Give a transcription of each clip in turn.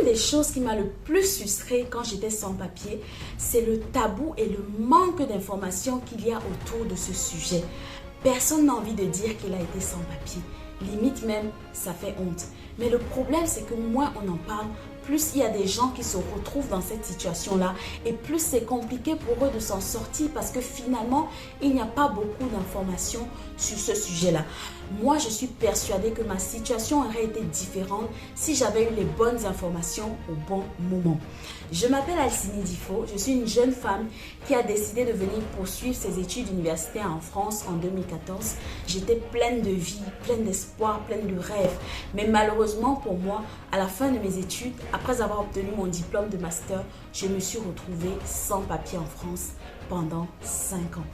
des choses qui m'a le plus frustrée quand j'étais sans papier, c'est le tabou et le manque d'informations qu'il y a autour de ce sujet. Personne n'a envie de dire qu'il a été sans papier. Limite même, ça fait honte. Mais le problème, c'est que moins on en parle, plus il y a des gens qui se retrouvent dans cette situation-là et plus c'est compliqué pour eux de s'en sortir parce que finalement, il n'y a pas beaucoup d'informations sur ce sujet-là. Moi, je suis persuadée que ma situation aurait été différente si j'avais eu les bonnes informations au bon moment. Je m'appelle Alcini Difo, je suis une jeune femme qui a décidé de venir poursuivre ses études universitaires en France en 2014. J'étais pleine de vie, pleine d'espoir, pleine de rêves. Mais malheureusement pour moi, à la fin de mes études, après avoir obtenu mon diplôme de master, je me suis retrouvée sans papier en France pendant 5 ans.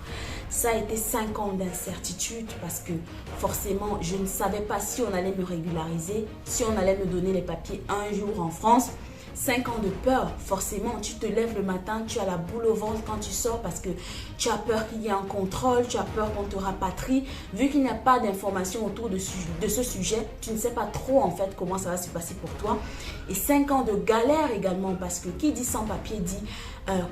Ça a été 5 ans d'incertitude parce que forcément, je ne savais pas si on allait me régulariser, si on allait me donner les papiers un jour en France. 5 ans de peur, forcément, tu te lèves le matin, tu as la boule au ventre quand tu sors parce que tu as peur qu'il y ait un contrôle, tu as peur qu'on te rapatrie. Vu qu'il n'y a pas d'informations autour de ce sujet, tu ne sais pas trop en fait comment ça va se passer pour toi. Et 5 ans de galère également parce que qui dit sans papier dit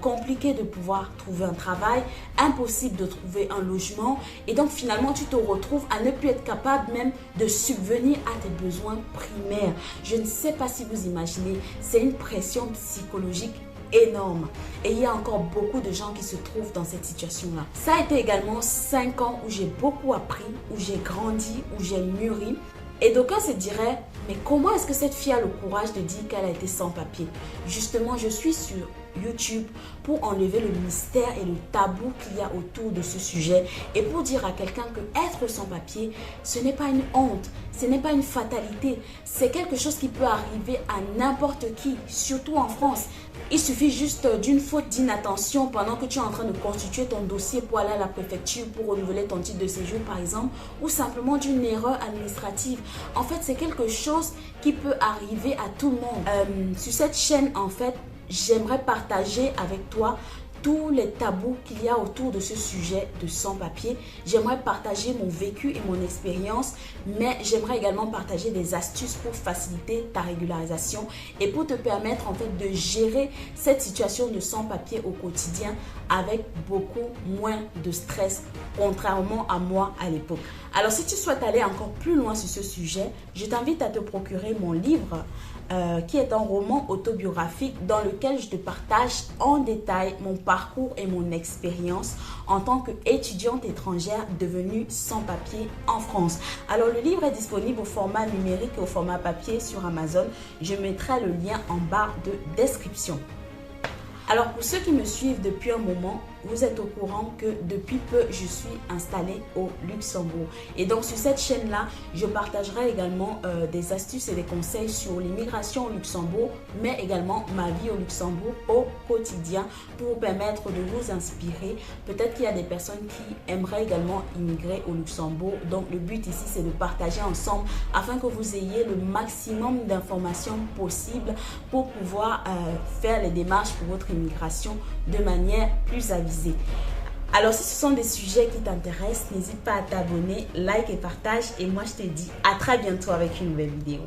compliqué de pouvoir trouver un travail, impossible de trouver un logement et donc finalement tu te retrouves à ne plus être capable même de subvenir à tes besoins primaires. Je ne sais pas si vous imaginez, c'est une pression psychologique énorme et il y a encore beaucoup de gens qui se trouvent dans cette situation-là. Ça a été également 5 ans où j'ai beaucoup appris, où j'ai grandi, où j'ai mûri. Et d'aucuns se diraient, mais comment est-ce que cette fille a le courage de dire qu'elle a été sans papier? Justement, je suis sur YouTube pour enlever le mystère et le tabou qu'il y a autour de ce sujet et pour dire à quelqu'un que être sans papier, ce n'est pas une honte, ce n'est pas une fatalité, c'est quelque chose qui peut arriver à n'importe qui, surtout en France. Il suffit juste d'une faute d'inattention pendant que tu es en train de constituer ton dossier pour aller à la préfecture pour renouveler ton titre de séjour par exemple ou simplement d'une erreur administrative. En fait, c'est quelque chose qui peut arriver à tout le monde. Sur cette chaîne, en fait, j'aimerais partager avec toi tous les tabous qu'il y a autour de ce sujet de sans-papier. J'aimerais partager mon vécu et mon expérience, mais j'aimerais également partager des astuces pour faciliter ta régularisation et pour te permettre en fait de gérer cette situation de sans-papier au quotidien avec beaucoup moins de stress, contrairement à moi à l'époque. Alors si tu souhaites aller encore plus loin sur ce sujet, je t'invite à te procurer mon livre qui est un roman autobiographique dans lequel je te partage en détail mon parcours et mon expérience en tant qu'étudiante étrangère devenue sans papier en France. Alors le livre est disponible au format numérique et au format papier sur Amazon. Je mettrai le lien en barre de description. Alors pour ceux qui me suivent depuis un moment, vous êtes au courant que depuis peu, je suis installée au Luxembourg. Et donc sur cette chaîne-là, je partagerai également des astuces et des conseils sur l'immigration au Luxembourg, mais également ma vie au Luxembourg au quotidien pour vous permettre de vous inspirer. Peut-être qu'il y a des personnes qui aimeraient également immigrer au Luxembourg. Donc le but ici, c'est de partager ensemble afin que vous ayez le maximum d'informations possibles pour pouvoir faire les démarches pour votre immigration de manière plus avisée. Alors si ce sont des sujets qui t'intéressent, n'hésite pas à t'abonner, like et partage et moi je te dis à très bientôt avec une nouvelle vidéo.